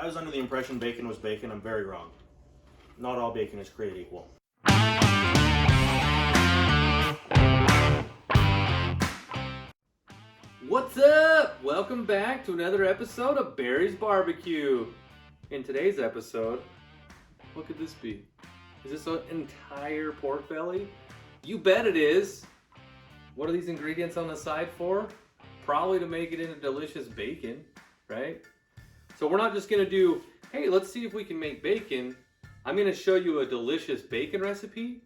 I was under the impression bacon was bacon. I'm very wrong. Not all bacon is created equal. What's up? Welcome back to another episode of Barry's Barbecue. In today's episode, what could this be? Is this an entire pork belly? You bet it is. What are these ingredients on the side for? Probably to make it into delicious bacon, right? So we're not just gonna do, hey, let's see if we can make bacon. I'm gonna show you a delicious bacon recipe,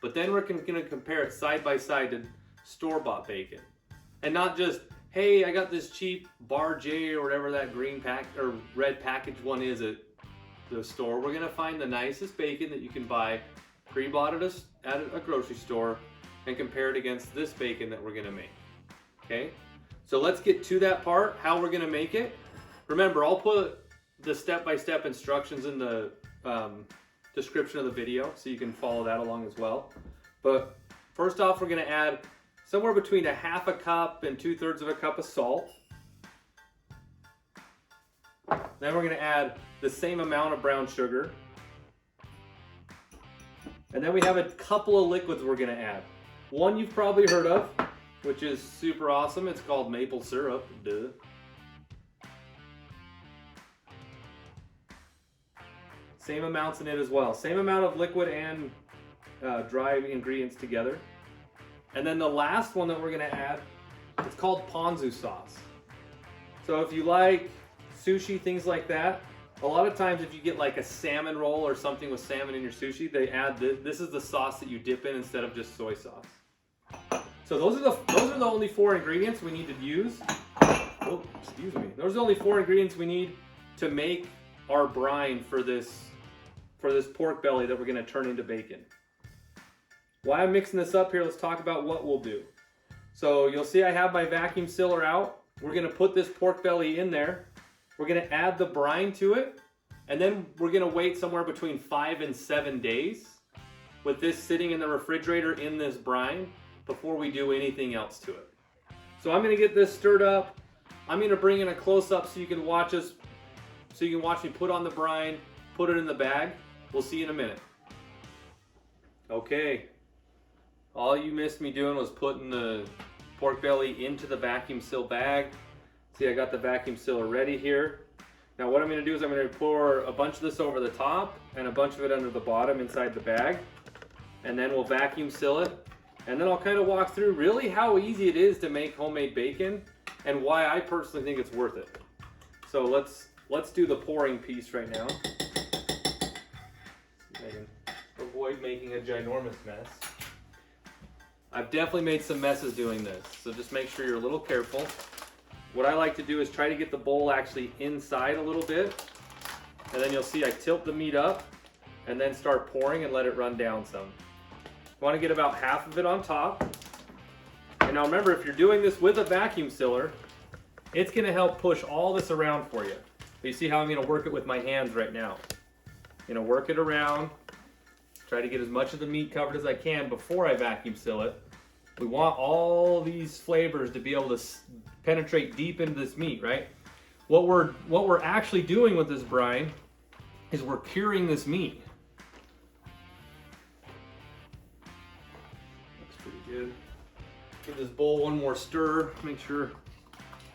but then we're gonna compare it side by side to store-bought bacon. And not just, hey, I got this cheap Bar J or whatever that green pack or red package one is at the store. We're gonna find the nicest bacon that you can buy pre-bought at a grocery store and compare it against this bacon that we're gonna make. Okay, so let's get to that part, how we're gonna make it. Remember, I'll put the step-by-step instructions in the description of the video so you can follow that along as well. But first off, we're gonna add somewhere between a half a cup and 2/3 of a cup of salt. Then we're gonna add the same amount of brown sugar. And then we have a couple of liquids we're gonna add. One you've probably heard of, which is super awesome. It's called maple syrup, duh. Same amounts in it as well. Same amount of liquid and dry ingredients together. And then the last one that we're gonna add, it's called Ponzu Sauce. So if you like sushi, things like that, a lot of times if you get like a salmon roll or something with salmon in your sushi, they add this is the sauce that you dip in instead of just soy sauce. So those are the only 4 ingredients we need to use. Oh, excuse me. Those are the only 4 ingredients we need to make our brine for this pork belly that we're gonna turn into bacon. While I'm mixing this up here, let's talk about what we'll do. So you'll see I have my vacuum sealer out. We're gonna put this pork belly in there. We're gonna add the brine to it, and then we're gonna wait somewhere between 5 and 7 days with this sitting in the refrigerator in this brine before we do anything else to it. So I'm gonna get this stirred up. I'm gonna bring in a close-up so you can watch me put on the brine, put it in the bag. We'll see you in a minute. Okay. All you missed me doing was putting the pork belly into the vacuum seal bag. See, I got the vacuum sealer ready here. Now what I'm gonna do is I'm gonna pour a bunch of this over the top and a bunch of it under the bottom inside the bag. And then we'll vacuum seal it. And then I'll kind of walk through really how easy it is to make homemade bacon and why I personally think it's worth it. So let's do the pouring piece right now. I can avoid making a ginormous mess. I've definitely made some messes doing this, so just make sure you're a little careful. What I like to do is try to get the bowl actually inside a little bit, and then you'll see I tilt the meat up and then start pouring and let it run down some. You want to get about half of it on top. And now remember, if you're doing this with a vacuum sealer, it's going to help push all this around for you. But you see how I'm going to work it with my hands right now. I'm going to work it around, try to get as much of the meat covered as I can before I vacuum seal it. We want all these flavors to be able to penetrate deep into this meat, right? What we're actually doing with this brine is we're curing this meat. Looks pretty good. Give this bowl one more stir. Make sure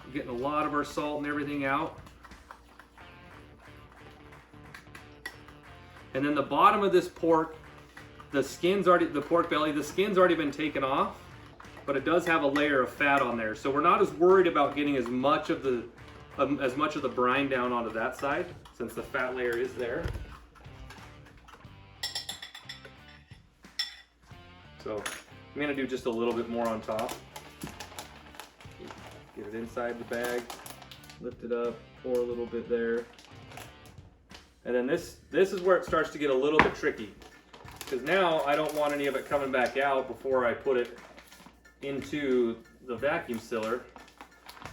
we're getting a lot of our salt and everything out. And then the bottom of this pork, the pork belly, the skin's already been taken off, but it does have a layer of fat on there. So we're not as worried about getting as much of the brine down onto that side, since the fat layer is there. So I'm gonna do just a little bit more on top. Get it inside the bag, lift it up, pour a little bit there. And then this is where it starts to get a little bit tricky, because now I don't want any of it coming back out before I put it into the vacuum sealer.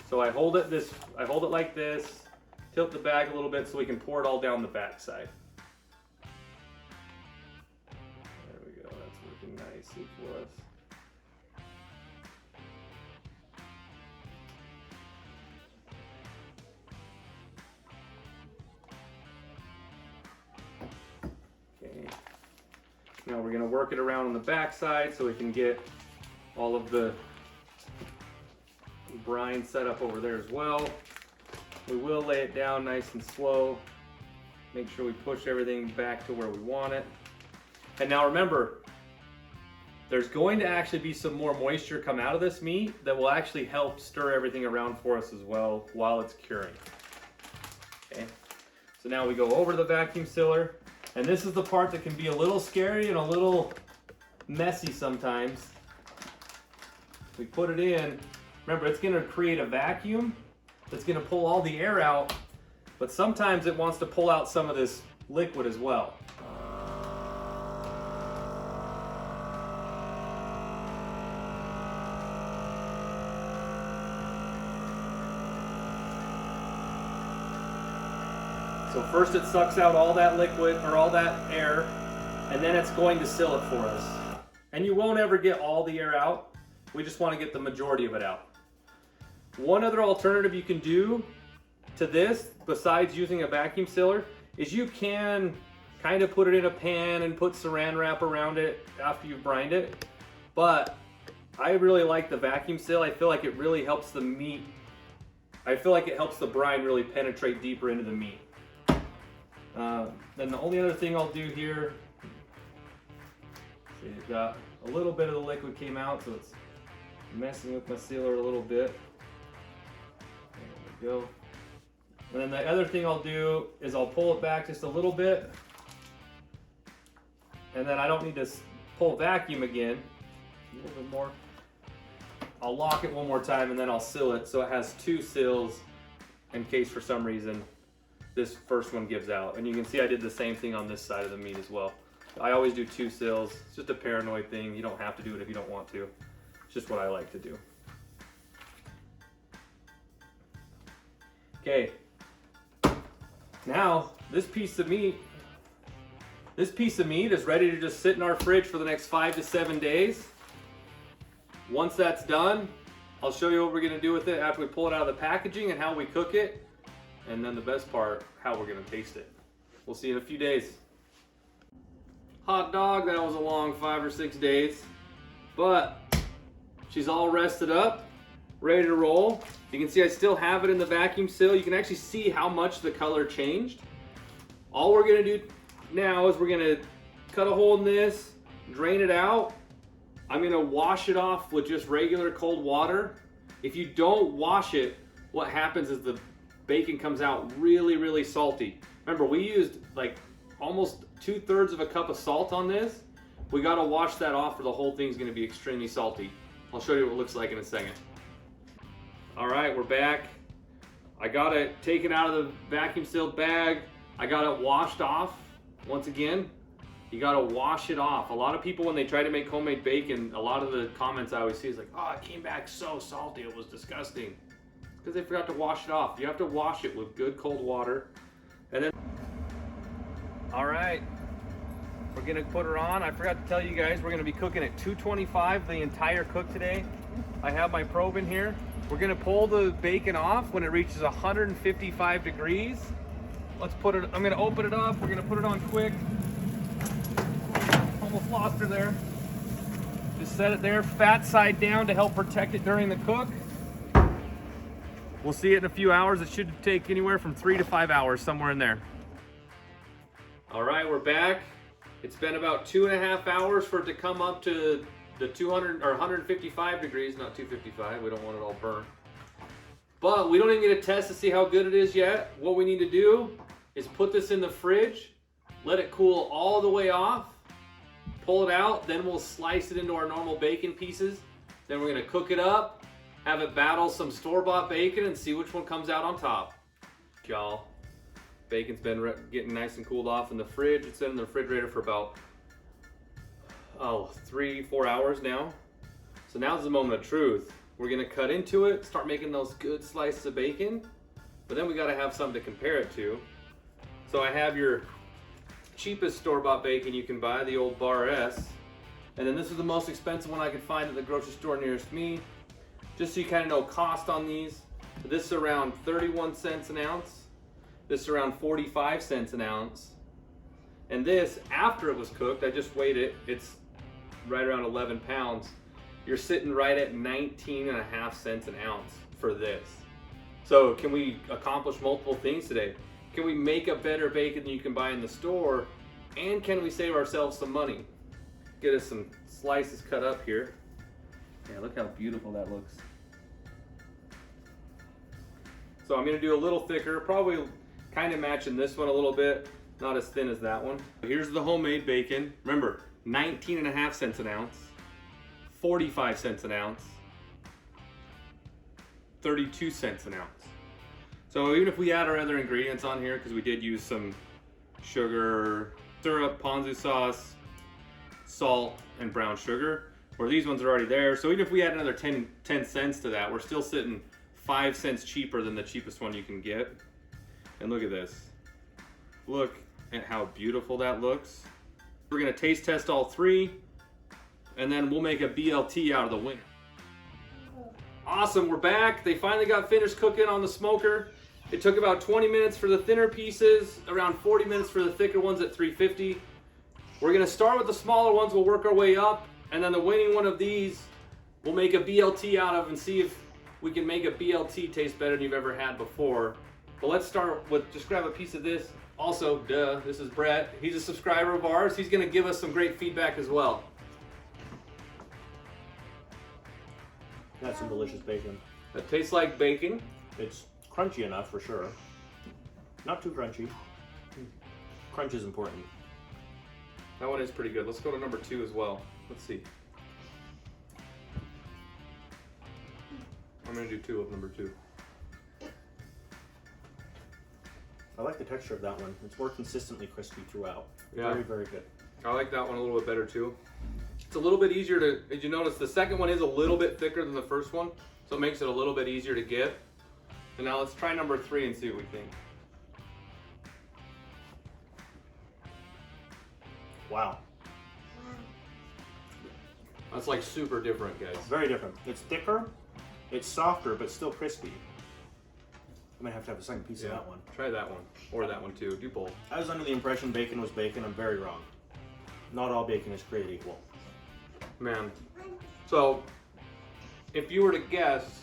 So I hold it like this, tilt the bag a little bit so we can pour it all down the back side. There we go, that's working nicely for us. Now we're gonna work it around on the back side so we can get all of the brine set up over there as well. We will lay it down nice and slow. Make sure we push everything back to where we want it. And now remember, there's going to actually be some more moisture come out of this meat that will actually help stir everything around for us as well while it's curing. Okay, so now we go over to the vacuum sealer, and this is the part that can be a little scary and a little messy sometimes. We put it in, remember it's going to create a vacuum that's going to pull all the air out, but sometimes it wants to pull out some of this liquid as well. So first it sucks out all that liquid or all that air, and then it's going to seal it for us. And you won't ever get all the air out. We just want to get the majority of it out. One other alternative you can do to this, besides using a vacuum sealer, is you can kind of put it in a pan and put saran wrap around it after you've brined it. But I really like the vacuum seal. I feel like it really helps the meat. I feel like it helps the brine really penetrate deeper into the meat. Then the only other thing I'll do here, see, I've got a little bit of the liquid came out, so it's messing with my sealer a little bit. There we go. And then the other thing I'll do is I'll pull it back just a little bit, and then I don't need to pull vacuum again. A little bit more. I'll lock it one more time, and then I'll seal it so it has two seals in case for some reason this first one gives out. And you can see I did the same thing on this side of the meat as well. I always do two seals. It's just a paranoid thing. You don't have to do it if you don't want to. It's just what I like to do. Okay. Now, this piece of meat is ready to just sit in our fridge for the next 5 to 7 days. Once that's done, I'll show you what we're gonna do with it after we pull it out of the packaging and how we cook it. And then the best part, how we're gonna taste it. We'll see you in a few days. Hot dog, that was a long 5 or 6 days, but she's all rested up, ready to roll. You can see I still have it in the vacuum seal. You can actually see how much the color changed. All we're gonna do now is we're gonna cut a hole in this, drain it out. I'm gonna wash it off with just regular cold water. If you don't wash it, what happens is the bacon comes out really, really salty. Remember, we used like almost 2/3 of a cup of salt on this. We gotta wash that off or the whole thing's gonna be extremely salty. I'll show you what it looks like in a second. All right, we're back. I got it taken out of the vacuum sealed bag. I got it washed off. Once again, you gotta wash it off. A lot of people, when they try to make homemade bacon, a lot of the comments I always see is like, oh, it came back so salty, it was disgusting. Because they forgot to wash it off. You have to wash it with good cold water. And then, all right, we're gonna put her on. I forgot to tell you guys, we're gonna be cooking at 225 the entire cook today. I have my probe in here. We're gonna pull the bacon off when it reaches 155 degrees. Let's put it, I'm gonna open it up. We're gonna put it on quick. Almost lost her there. Just set it there, fat side down to help protect it during the cook. We'll see it in a few hours. It should take anywhere from 3 to 5 hours, somewhere in there. All right, we're back. It's been about 2.5 hours for it to come up to the 200 or 155 degrees, not 255. We don't want it all burnt. But we don't even get a test to see how good it is yet. What we need to do is put this in the fridge, let it cool all the way off, pull it out, then we'll slice it into our normal bacon pieces. Then we're gonna cook it up, have it battle some store-bought bacon and see which one comes out on top. Y'all, bacon's been getting nice and cooled off in the fridge. It's been in the refrigerator for about 3-4 hours now. So now's the moment of truth. We're gonna cut into it, start making those good slices of bacon, but then we gotta have something to compare it to. So I have your cheapest store-bought bacon you can buy, the old Bar S. And then this is the most expensive one I could find at the grocery store nearest me. Just so you kind of know cost on these. This is around 31 cents an ounce. This is around 45 cents an ounce. And this, after it was cooked, I just weighed it, it's right around 11 pounds. You're sitting right at 19.5 cents an ounce for this. So can we accomplish multiple things today? Can we make a better bacon than you can buy in the store? And can we save ourselves some money? Get us some slices cut up here. Yeah, look how beautiful that looks. So I'm gonna do a little thicker, probably kind of matching this one a little bit, not as thin as that one. Here's the homemade bacon. Remember, 19.5 cents an ounce, 45 cents an ounce, 32 cents an ounce. So even if we add our other ingredients on here, because we did use some sugar, syrup, Ponzu sauce, salt, and brown sugar, where these ones are already there. So even if we add another 10 cents to that, we're still sitting 5 cents cheaper than the cheapest one you can get. And look at this. Look at how beautiful that looks. We're gonna taste test all three, and then we'll make a BLT out of the winner. Awesome, we're back. They finally got finished cooking on the smoker. It took about 20 minutes for the thinner pieces, around 40 minutes for the thicker ones at 350. We're gonna start with the smaller ones, we'll work our way up, and then the winning one of these, we'll make a BLT out of and see if we can make a BLT taste better than you've ever had before. But let's start with, just grab a piece of this. Also, duh, this is Brett. He's a subscriber of ours. He's gonna give us some great feedback as well. That's some delicious bacon. It tastes like bacon. It's crunchy enough for sure. Not too crunchy. Crunch is important. That one is pretty good. Let's go to number 2 as well. Let's see. I'm gonna do 2 of number 2. I like the texture of that one. It's more consistently crispy throughout. Yeah. Very, very good. I like that one a little bit better too. It's a little bit easier to, did you notice the second one is a little bit thicker than the first one, so it makes it a little bit easier to get. And now let's try number 3 and see what we think. Wow. That's like super different, guys. Very different. It's thicker, it's softer, but still crispy. I'm gonna have to have a second piece of that one. Try that one, or that one too. Do both. I was under the impression bacon was bacon. I'm very wrong. Not all bacon is created equal. Man. So, if you were to guess,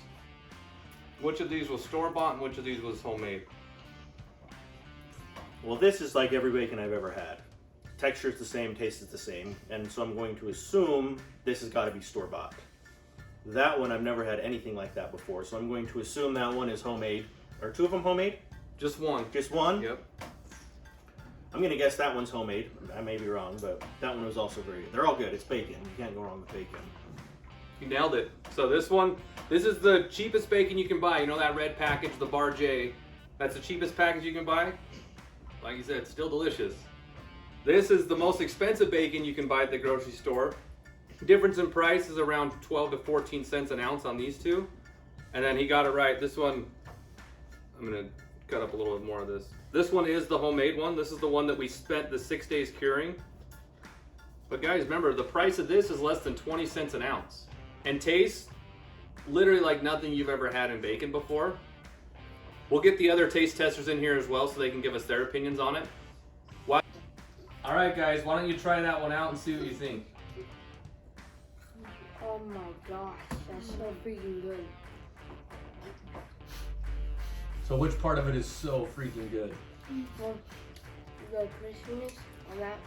which of these was store-bought and which of these was homemade? Well, this is like every bacon I've ever had. Texture is the same, taste is the same, and so I'm going to assume this has got to be store-bought. That one, I've never had anything like that before, so I'm going to assume that one is homemade. Are 2 of them homemade? Just one. Just one? Yep. I'm going to guess that one's homemade. I may be wrong, but that one was also very good. They're all good. It's bacon. You can't go wrong with bacon. You nailed it. So this one, this is the cheapest bacon you can buy. You know that red package, the Bar J? That's the cheapest package you can buy? Like you said, it's still delicious. This is the most expensive bacon you can buy at the grocery store. Difference in price is around 12 to 14 cents an ounce on these two. And then he got it right. This one, I'm gonna cut up a little bit more of this. This one is the homemade one. This is the one that we spent the 6 days curing. But guys, remember, the price of this is less than 20 cents an ounce. And tastes literally like nothing you've ever had in bacon before. We'll get the other taste testers in here as well so they can give us their opinions on it. All right, guys, why don't you try that one out and see what you think? Oh my gosh, that's so freaking good. So which part of it is so freaking good? Well, the crispiness on that,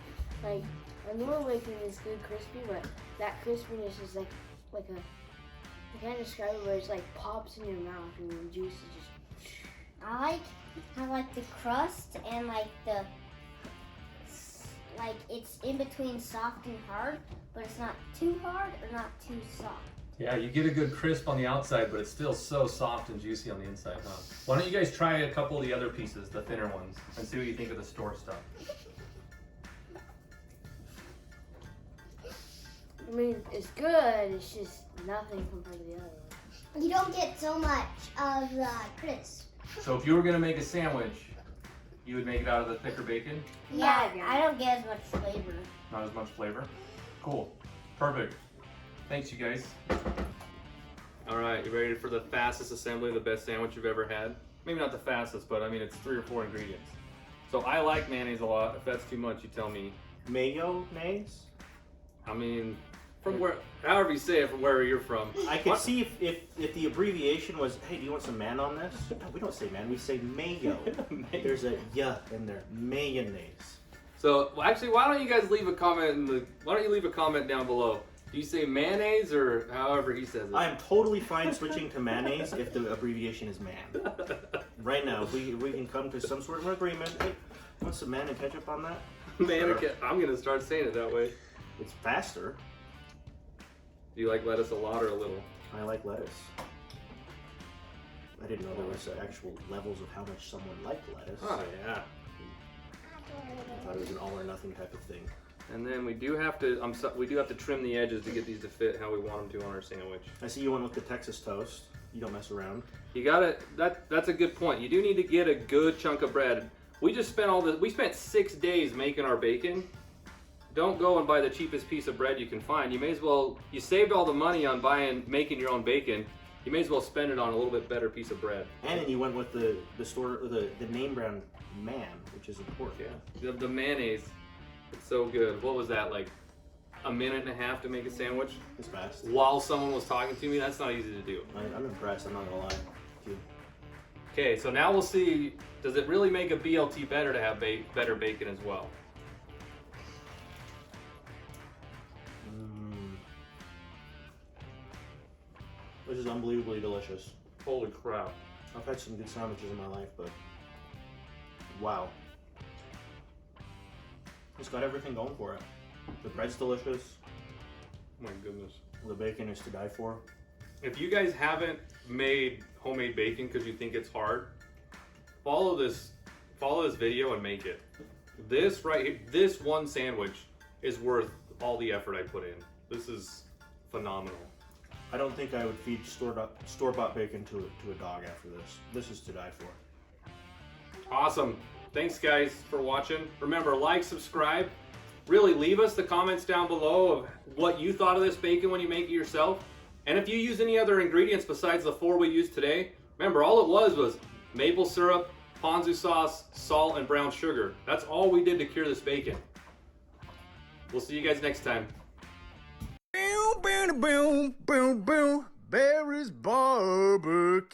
like, a normal bacon is good crispy, but that crispiness is like a, I can't describe it, but it's like pops in your mouth and the juice is just. I like the crust and like it's in between soft and hard, but it's not too hard or not too soft. Yeah, you get a good crisp on the outside, but it's still so soft and juicy on the inside, huh? Why don't you guys try a couple of the other pieces, the thinner ones, and see what you think of the store stuff. I mean, it's good, it's just nothing compared to the other one. You don't get so much of the crisp. So if you were gonna make a sandwich, you would make it out of the thicker bacon? Yeah, I don't get as much flavor. Not as much flavor? Cool. Perfect. Thanks, you guys. All right, you ready for the fastest assembly of the best sandwich you've ever had? Maybe not the fastest, but I mean, it's 3 or 4 ingredients. So I like mayonnaise a lot. If that's too much, you tell me. Mayonnaise? I mean, from where, however you say it, from where you're from. I could see if the abbreviation was, hey, do you want some man on this? No, we don't say man, we say mayo. There's a y in there. Mayonnaise. So well, actually, why don't you guys leave a comment why don't you leave a comment down below? Do you say mayonnaise or however he says it? I am totally fine switching to mayonnaise if the abbreviation is man. Right now, if we can come to some sort of agreement. Hey, want some man and ketchup on that? I'm gonna start saying it that way. It's faster. Do you like lettuce a lot or a little? I like lettuce. I didn't know there was actual levels of how much someone liked lettuce. Oh yeah. I thought it was an all or nothing type of thing. And then we do have to trim the edges to get these to fit how we want them to on our sandwich. I see you went with the Texas toast. You don't mess around. You gotta, that's a good point. You do need to get a good chunk of bread. We spent 6 days making our bacon. Don't go and buy the cheapest piece of bread you can find. You saved all the money on making your own bacon. You may as well spend it on a little bit better piece of bread. And you went with the name brand man, which is important. Yeah, the mayonnaise, it's so good. What was that, like a minute and a half to make a sandwich? It's fast. While someone was talking to me, that's not easy to do. I'm impressed, I'm not gonna lie. Okay, so now we'll see, does it really make a BLT better to have better bacon as well? This is unbelievably delicious. Holy crap. I've had some good sandwiches in my life, but wow. It's got everything going for it. The bread's delicious. Oh my goodness. The bacon is to die for. If you guys haven't made homemade bacon because you think it's hard, follow this video and make it. This right here, this one sandwich is worth all the effort I put in. This is phenomenal. I don't think I would feed store-bought bacon to a dog after this. This is to die for. Awesome. Thanks guys for watching. Remember, like, subscribe. Really leave us the comments down below of what you thought of this bacon when you make it yourself. And if you use any other ingredients besides the 4 we used today, remember all it was maple syrup, ponzu sauce, salt, and brown sugar. That's all we did to cure this bacon. We'll see you guys next time. Boom, boom, boom, boom, Barry's BBQ.